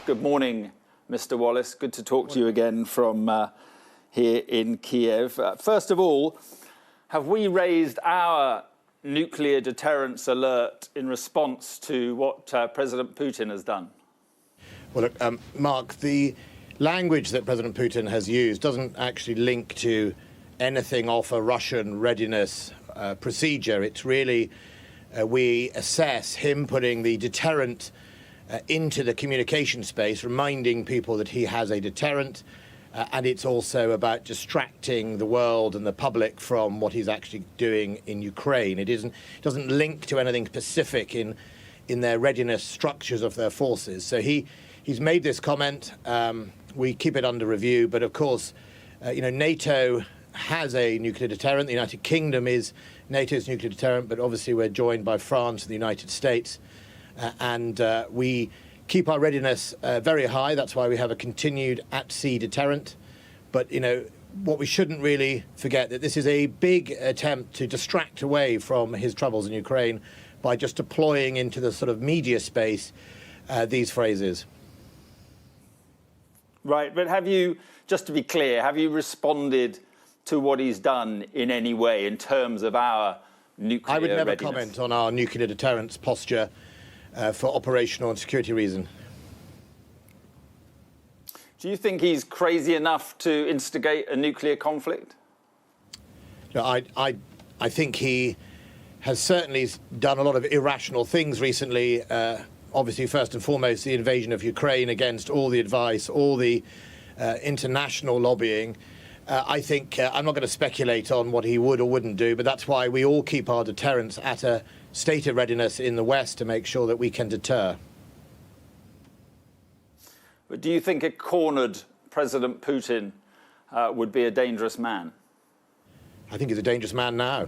Good morning, Mr. Wallace. Good to talk to you again from here in Kiev. First of all, have we raised our nuclear deterrence alert in response to what President Putin has done? Well, look, Mark, the language that President Putin has used doesn't actually link to anything off a Russian readiness procedure. It's really, we assess him putting the deterrent into the communication space, reminding people that he has a deterrent, and it's also about distracting the world and the public from what he's actually doing in Ukraine. It doesn't link to anything specific in their readiness structures of their forces. So he's made this comment. We keep it under review, but of course, NATO has a nuclear deterrent. The United Kingdom is NATO's nuclear deterrent, but obviously we're joined by France and the United States. And we keep our readiness very high. That's why we have a continued at-sea deterrent. But, what we shouldn't really forget that this is a big attempt to distract away from his troubles in Ukraine by just deploying into the sort of media space these phrases. Right, but have you, just to be clear, have you responded to what he's done in any way in terms of our nuclear I would never readiness? comment on our nuclear deterrence posture for operational and security reasons. Do you think he's crazy enough to instigate a nuclear conflict? No, I think he has certainly done a lot of irrational things recently. Obviously, first and foremost, the invasion of Ukraine against all the advice, all the international lobbying. I think I'm not going to speculate on what he would or wouldn't do, but that's why we all keep our deterrence at a state of readiness in the West to make sure that we can deter. But do you think a cornered President Putin would be a dangerous man? I think he's a dangerous man now.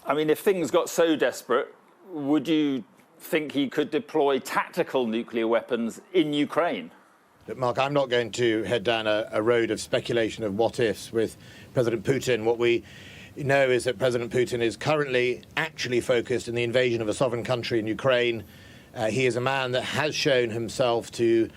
I mean, if things got so desperate, would you think he could deploy tactical nuclear weapons in Ukraine? Look, Mark, I'm not going to head down a road of speculation of what-ifs with President Putin. What we know is that President Putin is currently actually focused in the invasion of a sovereign country in Ukraine. He is a man that has shown himself to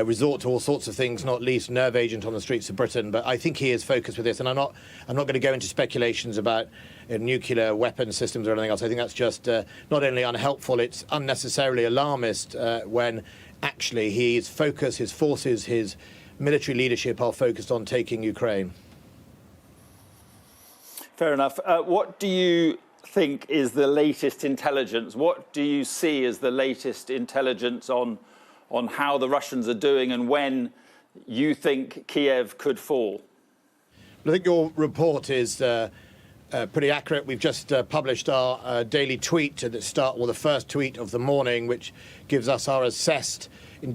resort to all sorts of things, not least nerve agent on the streets of Britain. But I think he is focused with this, and I'm not going to go into speculations about nuclear weapon systems or anything else. I think that's just not only unhelpful, it's unnecessarily alarmist when actually his focus, his forces, his military leadership are focused on taking Ukraine. Fair enough. What do you think is the latest intelligence? What do you see as the latest intelligence on how the Russians are doing and when you think Kiev could fall? I think your report is pretty accurate. We've just published our daily tweet at the start, well, the first tweet of the morning, which gives us our assessed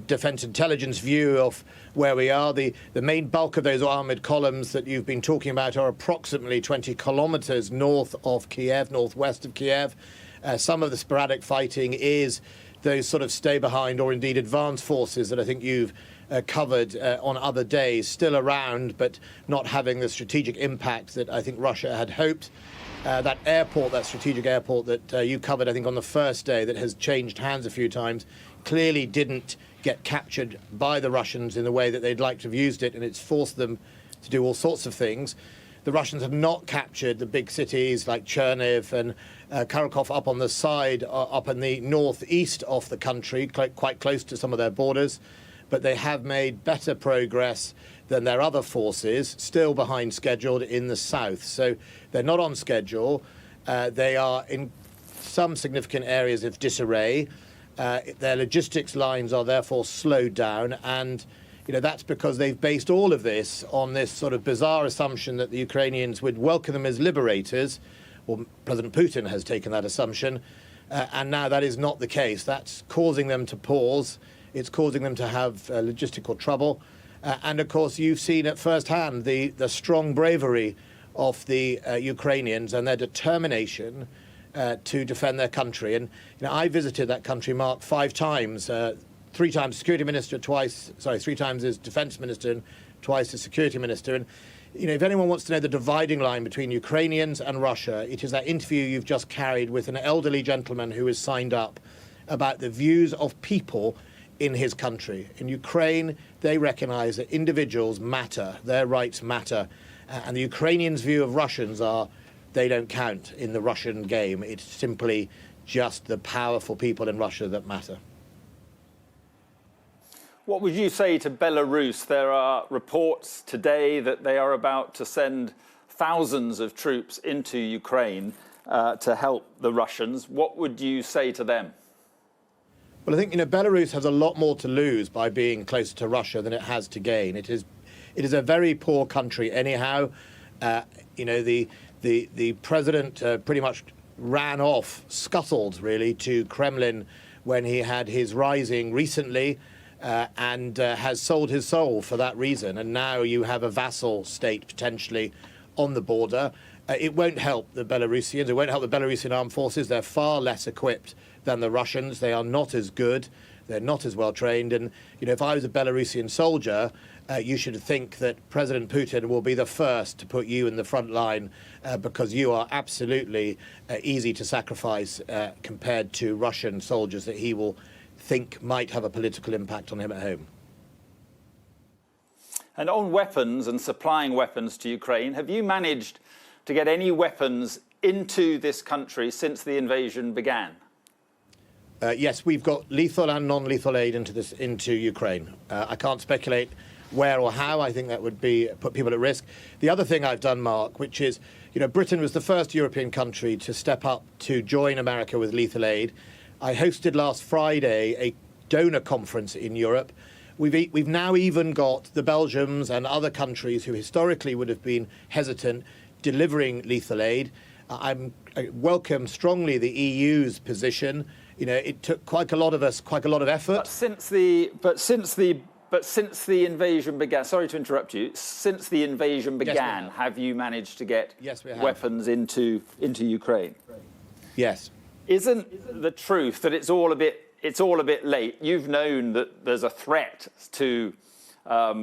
defence intelligence view of where we are. The main bulk of those armoured columns that you've been talking about are approximately 20 kilometres north of Kiev, northwest of Kiev. Some of the sporadic fighting is those sort of stay-behind or indeed advanced forces that I think you've covered on other days, still around but not having the strategic impact that I think Russia had hoped. That airport, that strategic airport that you covered, I think, on the first day, that has changed hands a few times, clearly didn't get captured by the Russians in the way that they'd like to have used it, and it's forced them to do all sorts of things. The Russians have not captured the big cities like Cherniv and Kharkov up on the side, up in the northeast of the country, quite close to some of their borders. But they have made better progress than their other forces, still behind schedule in the south. So they're not on schedule. They are in some significant areas of disarray. Their logistics lines are therefore slowed down, and that's because they've based all of this on this sort of bizarre assumption that the Ukrainians would welcome them as liberators. Well, President Putin has taken that assumption, and now that is not the case. That's causing them to pause. It's causing them to have logistical trouble. And, of course, you've seen at first hand the strong bravery of the Ukrainians and their determination to defend their country. And I visited that country, Mark, 5 times, 3 times security minister, 3 times as defense minister and twice as security minister. And if anyone wants to know the dividing line between Ukrainians and Russia, it is that interview you've just carried with an elderly gentleman who is signed up about the views of people in his country. In Ukraine, they recognize that individuals matter, their rights matter, and the Ukrainians' view of Russians are they don't count in the Russian game. It's simply just the powerful people in Russia that matter. What would you say to Belarus? There are reports today that they are about to send thousands of troops into Ukraine to help the Russians. What would you say to them? Well, I think Belarus has a lot more to lose by being closer to Russia than it has to gain. It is a very poor country anyhow. The president pretty much ran off, scuttled really to Kremlin when he had his rising recently, and has sold his soul for that reason. And now you have a vassal state potentially on the border. It won't help the Belarusians. It won't help the Belarusian armed forces. They're far less equipped than the Russians. They are not as good. They're not as well trained. And, if I was a Belarusian soldier, you should think that President Putin will be the first to put you in the front line because you are absolutely easy to sacrifice compared to Russian soldiers that he will think might have a political impact on him at home. And on weapons and supplying weapons to Ukraine, have you managed to get any weapons into this country since the invasion began? Yes, we've got lethal and non-lethal aid into Ukraine. I can't speculate where or how. I think that would put people at risk. The other thing I've done, Mark, which is, Britain was the first European country to step up to join America with lethal aid. I hosted last Friday a donor conference in Europe. We've now even got the Belgians and other countries who historically would have been hesitant delivering lethal aid. I welcome strongly the EU's position. It took quite a lot of effort. But since the invasion began, sorry to interrupt you. Since the invasion began, yes, have you managed to get weapons into Ukraine? Yes. Isn't the truth that it's all a bit late? You've known that there's a threat to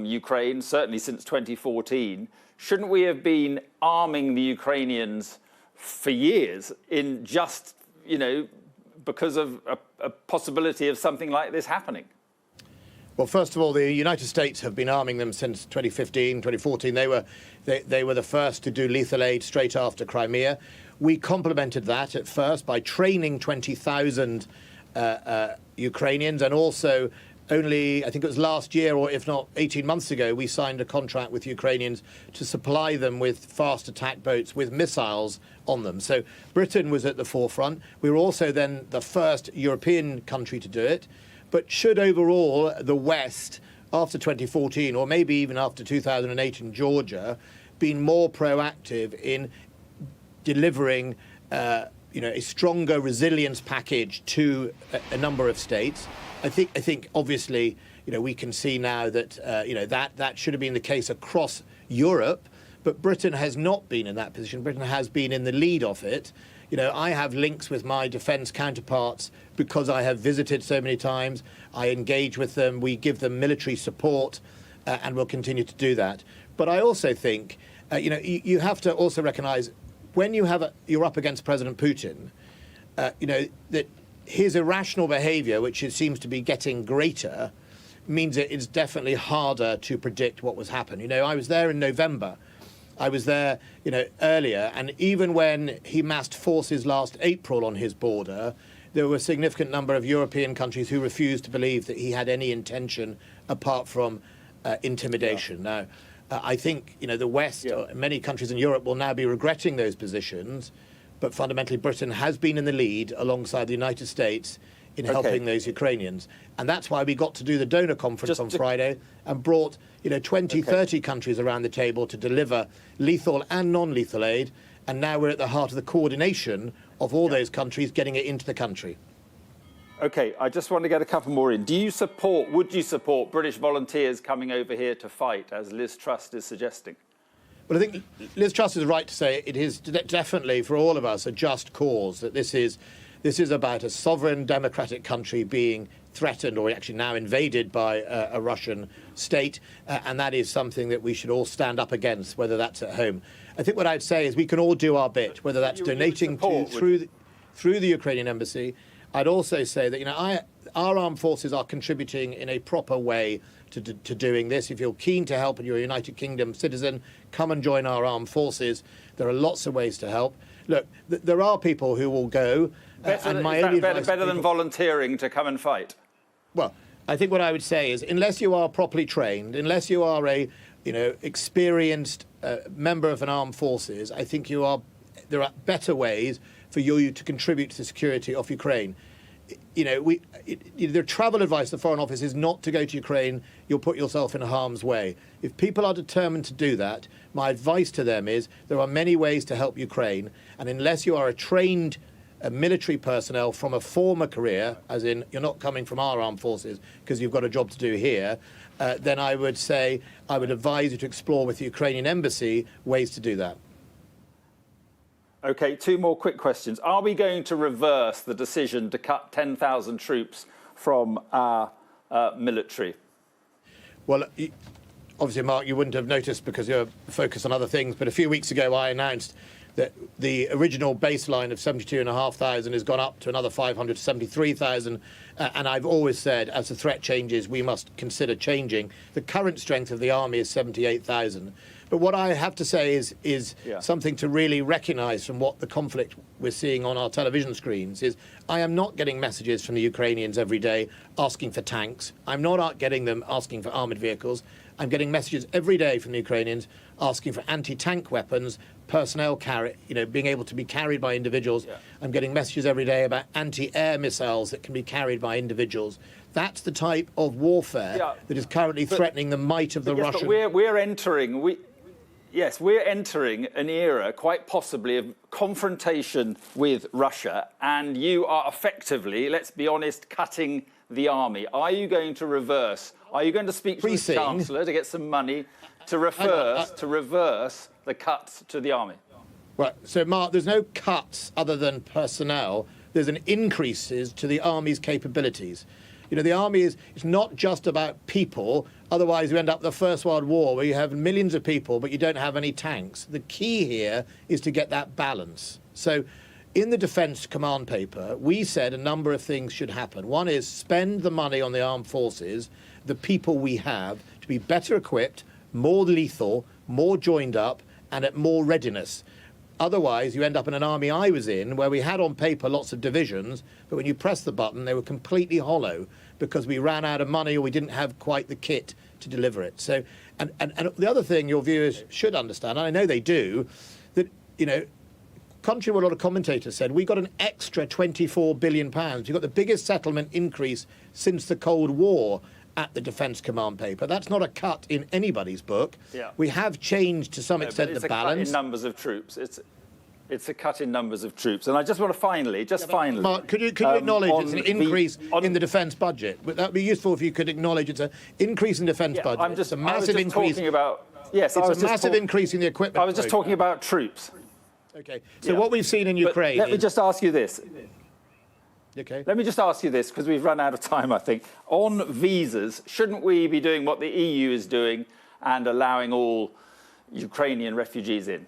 Ukraine, certainly since 2014. Shouldn't we have been arming the Ukrainians for years in just, because of a possibility of something like this happening? Well, first of all, the United States have been arming them since 2015, 2014. They were the first to do lethal aid straight after Crimea. We complemented that at first by training 20,000 Ukrainians, and also only, I think it was last year, or if not 18 months ago, we signed a contract with Ukrainians to supply them with fast attack boats with missiles on them. So Britain was at the forefront. We were also then the first European country to do it. But should overall the West, after 2014, or maybe even after 2008 in Georgia, been more proactive in delivering a stronger resilience package to a number of states? I think obviously, we can see now that, that should have been the case across Europe, but Britain has not been in that position. Britain has been in the lead of it. I have links with my defence counterparts because I have visited so many times. I engage with them. We give them military support, and we'll continue to do that. But I also think, you have to also recognise when you're up against President Putin, that his irrational behaviour, which seems to be getting greater, means that it's definitely harder to predict what was happening. I was there in November. I was there, earlier, and even when he massed forces last April on his border, there were a significant number of European countries who refused to believe that he had any intention apart from intimidation. Yeah. Now, I think, the West, many countries in Europe will now be regretting those positions, but fundamentally Britain has been in the lead alongside the United States in helping those Ukrainians. And that's why we got to do the donor conference on Friday and brought 20, 30 countries around the table to deliver lethal and non-lethal aid. And now we're at the heart of the coordination of all those countries getting it into the country. OK, I just want to get a couple more in. Would you support British volunteers coming over here to fight, as Liz Truss is suggesting? Well, I think Liz Truss is right to say it is definitely, for all of us, a just cause, that this is about a sovereign democratic country being threatened, or actually now invaded, by a Russian state, and that is something that we should all stand up against, whether that's at home. I think what I'd say is we can all do our bit, whether that's donating through the Ukrainian embassy. I'd also say that, our armed forces are contributing in a proper way to doing this. If you're keen to help and you're a United Kingdom citizen, come and join our armed forces. There are lots of ways to help. Look, there are people who will go. Better than volunteering to come and fight? Well, I think what I would say is, unless you are properly trained, unless you are a experienced member of an armed forces, I think there are better ways for you to contribute to the security of Ukraine. The travel advice of the Foreign Office is not to go to Ukraine. You'll put yourself in harm's way. If people are determined to do that, my advice to them is there are many ways to help Ukraine. And unless you are a trained military personnel from a former career, as in you're not coming from our armed forces because you've got a job to do here, then I would advise you to explore with the Ukrainian embassy ways to do that. OK, two more quick questions. Are we going to reverse the decision to cut 10,000 troops from our military? Well, obviously, Mark, you wouldn't have noticed because you're focused on other things, but a few weeks ago I announced that the original baseline of 72,500 has gone up to another 500 to 73,000. And I've always said, as the threat changes, we must consider changing. The current strength of the army is 78,000. But what I have to say is something to really recognise from what the conflict we're seeing on our television screens is. I am not getting messages from the Ukrainians every day asking for tanks. I'm not getting them asking for armoured vehicles. I'm getting messages every day from the Ukrainians asking for anti-tank weapons, personnel being able to be carried by individuals. Yeah. I'm getting messages every day about anti-air missiles that can be carried by individuals. That's the type of warfare that is currently threatening the might of the Russian. But we're entering an era, quite possibly, of confrontation with Russia, and you are effectively, let's be honest, cutting the army. Are you going to reverse? Are you going to speak to the Chancellor to get some money to reverse the cuts to the army? Right. So, Mark, there's no cuts other than personnel. There's an increases to the army's capabilities. The army is not just about people. Otherwise, you end up with the First World War where you have millions of people, but you don't have any tanks. The key here is to get that balance. So in the Defence Command Paper, we said a number of things should happen. One is spend the money on the armed forces, the people we have, to be better equipped, more lethal, more joined up, and at more readiness. Otherwise, you end up in an army I was in where we had on paper lots of divisions, but when you press the button, they were completely hollow because we ran out of money or we didn't have quite the kit to deliver it. So, and the other thing your viewers should understand, and I know they do, that, contrary to what a lot of commentators said, we got an extra £24 billion. We got the biggest settlement increase since the Cold War at the Defence Command Paper. That's not a cut in anybody's book. Yeah. We have changed to some extent the balance. It's a cut in numbers of troops. It's a cut in numbers of troops. And I just want to finally... Mark, could you acknowledge it's an increase in the defence budget? That would be useful if you could acknowledge it's an increase in defence budget. It's a massive increase. It's a massive increase in the equipment. I was just talking about troops. OK. So what we've seen in Ukraine... Let me just ask you this. Okay. Let me just ask you this, because we've run out of time, I think. On visas, shouldn't we be doing what the EU is doing and allowing all Ukrainian refugees in?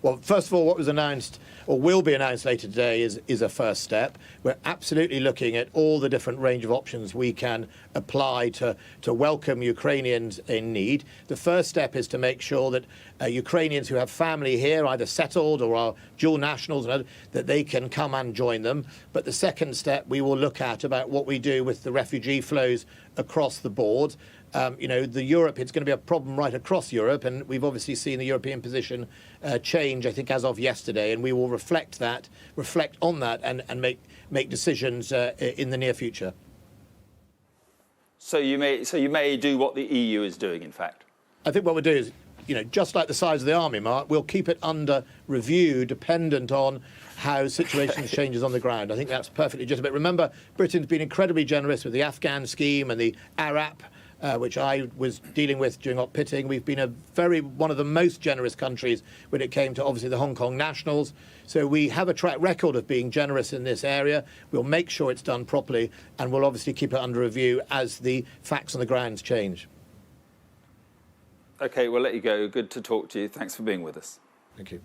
Well, first of all, what was announced or will be announced later today is a first step. We're absolutely looking at all the different range of options we can apply to welcome Ukrainians in need. The first step is to make sure that Ukrainians who have family here, either settled or are dual nationals, that they can come and join them. But the second step we will look at about what we do with the refugee flows across the board. It's going to be a problem right across Europe, and we've obviously seen the European position change, I think, as of yesterday, and we will reflect on that, and make decisions in the near future. So you may do what the EU is doing, in fact. I think what we'll do is, just like the size of the army, Mark, we'll keep it under review, dependent on how situations changes on the ground. I think that's perfectly legitimate. Remember, Britain's been incredibly generous with the Afghan scheme and the ARAP, which I was dealing with during Op Pitting. We've been one of the most generous countries when it came to, obviously, the Hong Kong nationals. So we have a track record of being generous in this area. We'll make sure it's done properly, and we'll obviously keep it under review as the facts on the ground change. OK, we'll let you go. Good to talk to you. Thanks for being with us. Thank you.